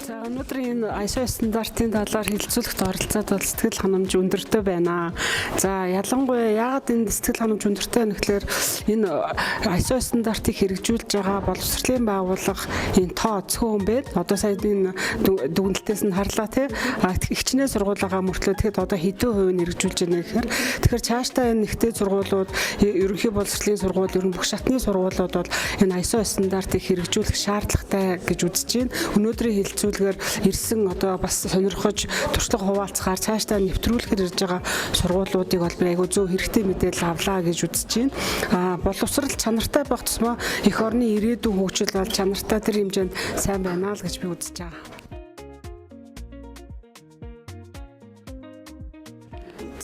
За өнөөдрийн ISO стандартын талаар хэлэлцүүлэхт оролцоод бол сэтгэл ханамж өндөртэй байна. За ялангуяа яагаад энэ сэтгэл ханамж өндөртэй вэ гэхээр энэ ISO стандартыг хэрэгжүүлж байгаа боловсролын байгууллага энэ тоо цөөн байд. Одоо сая энэ дүгнэлтээс нь харлаа тий. Хичнээн сургуулигаа мөртлөө тэгэхэд одоо хэдэн хувийг хэрэгжүүлж байна гэхээр тэгэхээр цаашдаа энэ ихтэй сургуулиуд ерөнхий боловсролын сургууль ерөн бүх шатны сургуулиуд бол энэ ISO стандартыг хэрэгжүүлэх шаардлагатай гэж үзэж байна. Өнөөдрийн хэлэлцүүлгээр ирсэн одоо бас сонирхож туршлага хуваалцахаар цаашдаа нэвтрүүлэхээр ирж байгаа сургуулиудыг бол би айгүй зөв хэрэгтэй мэдээлэл авлаа гэж үзэж байна. Боловсрол чанартай байх тусмаа эх орны ирээдүйн хөгжил бол чанартай тэр хэмжээнд сайн байна л гэж би үзэж байгаа.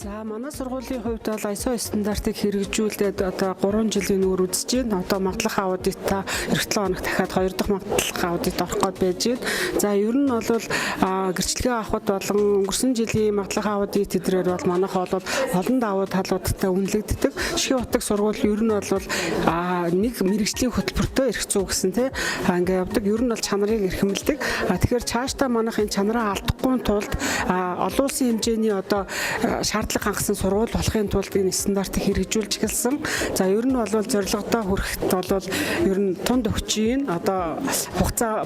За манай сургуулийн хувьд бол ISO стандартыг хэрэгжүүлээд одоо 3 жилийн өөр үзэж байна. Одоо магадлах аудитаа эх 7 хоног дахиад 2 дахь магадлах аудит орох гээд байж байна. За ер нь бол гэрчлэгээ авахд болон өнгөрсөн жилийн магадлах аудит эдрээр бол манайх бол олон давуу талуудтай үнэлэгддэг. Шихийн утга сургууль ер нь бол нэг мэрэгжлийн хөтөлбөртөө ирэх зүй гэсэн тий. Ингээ явдаг. Ер нь бол чанарыг эрхэмлдэг. Тэгэхээр цаашдаа манайх энэ чанараа алдахгүй тулд олон улсын хэмжээний одоо шаардлага хангасан сургууль болохын тулд энэ стандартыг хэрэгжүүлж эхэлсэн. За ер нь бол зорилгодоо хүрэхэд бол ер нь тунд өгч байна. Одоо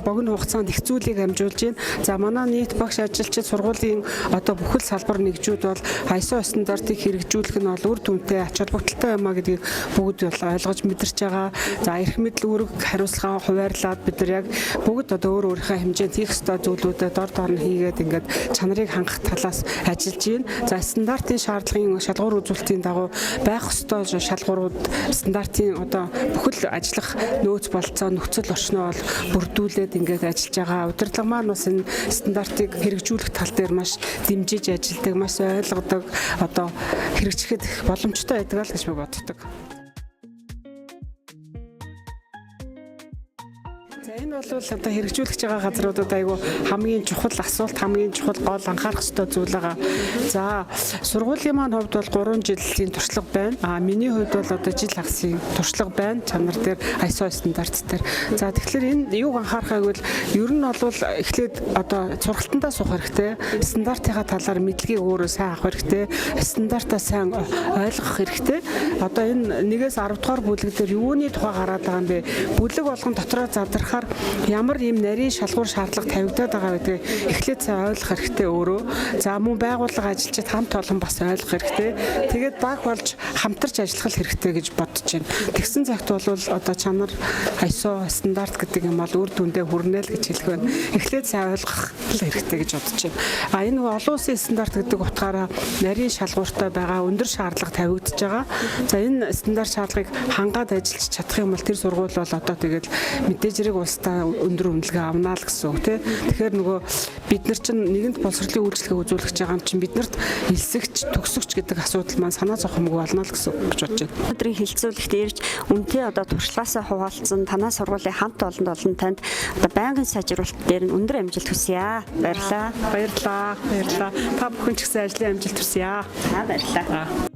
богино хугацаанд их зүйлийг амжуулж байна. За манай нийт багш ажилчид сургуулийн одоо бүхэл салбар нэгжүүд бол ISO стандартыг хэрэгжүүлэх нь бол үр дүнтэй ач холбогдолтой юм а гэдгийг бүгд бол ойлгож мэдэрч байгаа. За эрх мэдэл үүрэг хариуцлага хуваарлаад бид нар яг бүгд одоо өөрийнхөө хэмжээнд хийх ёстой зүйлүүдэд дор нь хийгээд ингээд чанарыг хангах талаас ажиллаж байна. За стандартын шаардлагын шалгуур үзүүлэлтийн дагуу байх ёстой шалгуурууд стандартын одоо бүхэл ажиллах нөөц болцоо нөхцөл орчноо бол бүрдүүлээд ингээд ажиллаж байгаа. Удирдлага маань бас энэ стандартыг хэрэгжүүлэх тал дээр маш дэмжиж ажилладаг, маш ойлгодог, одоо хэрэгжихэд боломжтой байдаг л гэж би боддог. Энэ бол одоо хэрэгжүүлж байгаа газруудад айгүй хамгийн чухал асуулт, хамгийн чухал гол анхаарах ёстой зүйл байгаа. За сургуулийн маань хувьд бол 3 жилийн туршлага байна. Миний хувьд бол одоо жил хагасын туршлага байна. Чанар дээр ISO стандарт дээр. За тэгэхээр энэ юуг анхаарах гэвэл ер нь бол эхлээд одоо сургалтандаа суух хэрэгтэй. Стандартынхаа талаар мэдлэгийг өөрөө сайн авах хэрэгтэй. Стандартаа сайн ойлгох хэрэгтэй. Одоо энэ 1-ээс 10 дугаар бүлэг дээр юуны тухай гараад байгаа юм бэ? Бүлэг болгон дотроо задрахаар ямар юм нарийн шалгуур шаардлага тавигдаад байгаа гэдгийг эхлээд сайн ойлгох хэрэгтэй өөрөө. За мөн байгууллага ажилчид хамт олон бас ойлгох хэрэгтэй. Тэгээд баг болж хамтарч ажиллах хэрэгтэй гэж бодож байна. Тэгсэн цагт бол одоо чанар ISO стандарт гэдэг юм бол үр дүндээ хүрнэ л гэж хэлэх байна. Эхлээд сайн ойлгох хэрэгтэй гэж бодож байна. Энэ олон улсын стандарт гэдэг утгаараа нарийн шалгууртай байгаа өндөр шаардлага тавигдж байгаа. За энэ стандарт шаардлагыг хангаад ажиллаж чадах юм бол тэр сургууль бол одоо тэгээд мэдээж хэрэг улстай өндөр үнэлгээ авнаа л гэсэн үг тий. Тэгэхээр нөгөө бид нар чинь нэгэнт боловсролын үйлчлэгээ үзүүлж байгаа юм чинь биднэрт элсэгч, төгсөгч гэдэг асуудал маань санаа зовхомгүй болно л гэсэн үг гэж бодож байна. Өнөөдрийн хэлэлцүүлэгт ирж үнтэй одоо туршлагаасаа хуваалцсан танаа сургуулийн хамт олон танд одоо байнгын сайжруулалт дээр нь өндөр амжилт хүсье. Баярлалаа. Баярлалаа. Та бүхэн ч гэсэн ажлын амжилт хүсье. Баярлалаа.